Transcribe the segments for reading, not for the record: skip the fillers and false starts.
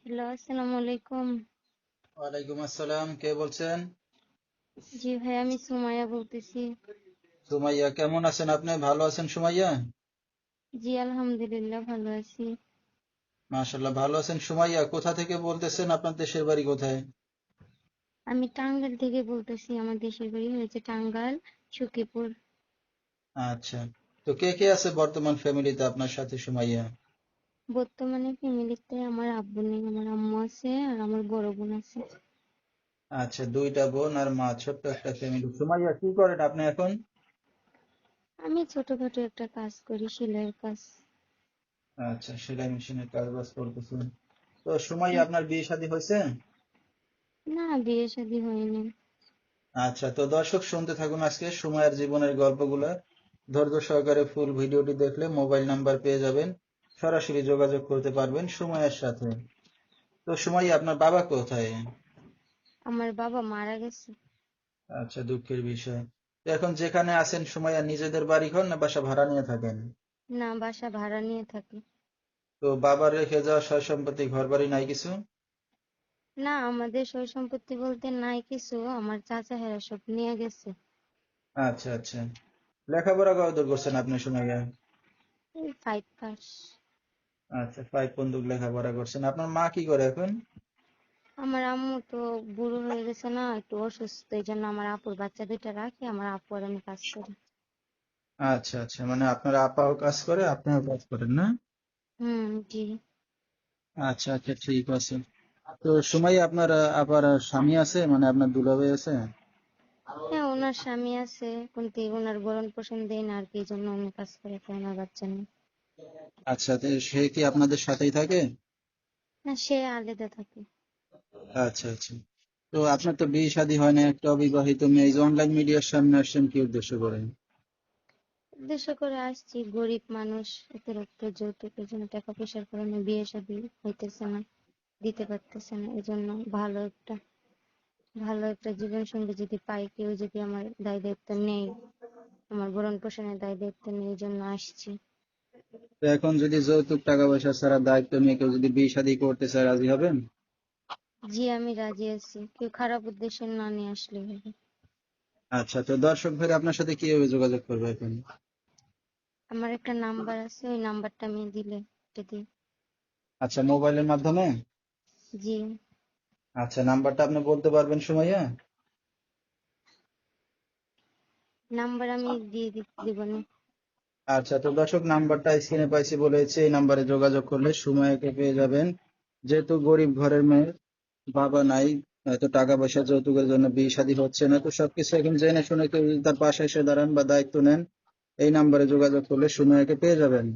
Hello, আসসালামু আলাইকুম। ওয়ালাইকুম আসসালাম। কে বলছেন? জি ভাই, আমি সুমাইয়া বলতেছি। সুমাইয়া, কেমন আছেন আপনি? ভালো আছেন সুমাইয়া? জি আলহামদুলিল্লাহ ভালো আছি। মাশাল্লাহ, ভালো আছেন। সুমাইয়া, কোথা থেকে বলতেছেন? আপনার দেশের বাড়ি কোথায়? আমি টাঙ্গাইল থেকে বলতেছি। আমার দেশের বাড়ি হয়েছে টাঙ্গাইল, সখীপুর। আচ্ছা। তো কে কে আছে বর্তমান ফ্যামিলিতে আপনার সাথে সুমাইয়া? বর্তমানে ফ্যামিলিতে আমার আব্বু নেই, আমার আম্মু আছে আর আমার বড় বোন আছে। আচ্ছা, দুইটা বোন আর মা, ছোট্ট একটা ফ্যামিলি। সুমাইয়া, কি করেন আপনি এখন? আমি ছোটখাটো একটা কাজ করি, সেলাইয়ের কাজ। আচ্ছা, সেলাই মেশিনের কাজ বাজ করতেছেন। তো সুমাইয়া, আপনার বিয়ে শাদী হয়েছে? না, বিয়ে শাদী হয়নি। আচ্ছা, তো দর্শক শুনতে থাকুন আজকে সুমাইয়ার জীবনের গল্পগুলা। ধৈর্য সহকারে ফুল ভিডিওটি দেখলে মোবাইল নাম্বার পেয়ে যাবেন, সরাসরি যোগাযোগ করতে পারবেন সুমাইয়ার সাথে। তো সুমাইয়া, আপনার বাবা কোথায়? আমার বাবা মারা গেছে। আচ্ছা, দুঃখের বিষয়। তো এখন যেখানে আছেন সুমাইয়া, নিজেদের বাড়ি ঘর না বাসা ভাড়া নিয়ে থাকেন? না, বাসা ভাড়া নিয়ে থাকি। তো বাবার রেখে যাওয়া সয় সম্পত্তি ঘর বাড়ি নাই কিছু? না, আমাদের সয় সম্পত্তি বলতে নাই কিছু, আমার চাচা হেরা সব নিয়ে গেছে। আচ্ছা আচ্ছা। লেখাপড়া কতদূর করছেন আপনি সুমাইয়া? এই 5 পাস। আচ্ছা, 5 পর্যন্ত লেখাপড়া করছেন। আপনার মা কি করে এখন? আমার আম্মু তো বুড়ো হয়ে গেছে না, একটু অসুস্থ, এই জন্য আমার আপুর বাচ্চা দুইটা রাখি, আমার আপু আর আমি কাজ করি। আচ্ছা আচ্ছা, মানে আপনার আপাও কাজ করে, আপনিও কাজ করেন না? জি। আচ্ছা আচ্ছা, ঠিক আছে। তো সুমাইয়া, আপনার আবার স্বামী আছে, মানে আপনার দুলাভাই আছে? হ্যাঁ, ওনার স্বামী আছে, কিন্তু ওনার ভরণ পোষণ দেয় না আর কি, এই জন্য উনি কাজ করে, তাই ওনার বাচ্চা নেই। আচ্ছা, তো সে কি আপনাদের সাথেই থাকে? না, সে আলাদা থাকে। আচ্ছা আচ্ছা। তো আপনার তো বিয়ে শাদী হয় না, একটা অবিবাহিত মেয়ে, এই যে অনলাইন মিডিয়ার সামনে আসছেন কি উদ্দেশ্য করেন? উদ্দেশ্য করে আসছি, গরিব মানুষ, অতিরিক্ত যৌতুকের জন্য, টাকা পয়সার কারণে বিয়ে শাদী হইতেছে না, দিতে পারতেছে না, এই জন্য ভালো একটা জীবন সঙ্গী যদি পাই, কেউ যদি আমার দায় দায়িত্ব নেই, আমার ভরণ পোষণের দায় দায়িত্ব নেই, এই জন্য আসছি। তো এখন যদি যৌতুক টাকা পয়সা ছাড়া দায়িত্ব নিয়ে কেউ যদি বিয়ে শাদী করতে চায়, রাজি হবেন? জি, আমি রাজি আছি, কেউ খারাপ উদ্দেশ্যে না নিয়ে আসলে হবে। আচ্ছা, তো দর্শক ভাই আপনার সাথে কিভাবে যোগাযোগ করবে এখন? আমার একটা নাম্বার আছে, ওই নাম্বারটা আমি দিলে এটা দিই। আচ্ছা, মোবাইলের মাধ্যমে? জি, আচ্ছা, নাম্বারটা আপনি বলতে পারবেন সুমাইয়া? নাম্বার আমি দিয়ে দিব না। আচ্ছা, তো দর্শক, নাম্বারটা স্ক্রিনে পাইছি বলেছে, এই নাম্বারে যোগাযোগ করলে সুমাইয়াকে পেয়ে যাবেন। যেহেতু গরিব ঘরের মেয়ে, বাবা নাই, হয়তো টাকা পয়সা যৌতুকের জন্য বিয়ে শাদী হচ্ছে না, তো সবকিছু এখন জেনে শুনে কেউ যদি তার পাশে এসে দাঁড়ান বা দায়িত্ব নেন, এই নাম্বারে যোগাযোগ করলে সুমাইয়াকে পেয়ে যাবেন।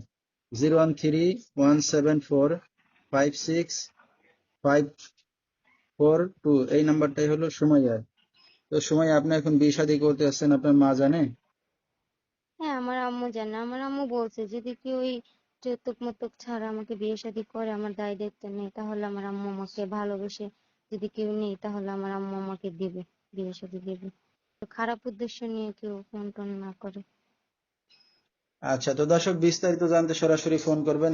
013-174-56-542, এই নাম্বারটাই হলো সুমাইয়ার। তো সুমাইয়া, আপনি এখন বিয়ে শাদী করতে আসছেন, আপনার মা জানে? হ্যাঁ, আমার আম্মু জানে, আমার আম্মু বলছে যদি কেউ ওই যৌতুক মতুক ছাড়া আমাকে বিয়ে শাদী করে, আমার দায় দায়িত্ব নেই, তাহলে আমার আম্মু আমাকে ভালোবেসে, যদি কেউ নেই তাহলে আমার আম্মু আমাকে দিবে, বিয়ে শাদী দিবে। তো খারাপ উদ্দেশ্য নিয়ে কেউ ফোন টোন না করে। আচ্ছা, তো দর্শক, বিস্তারিত জানতে সরাসরি ফোন করবেন।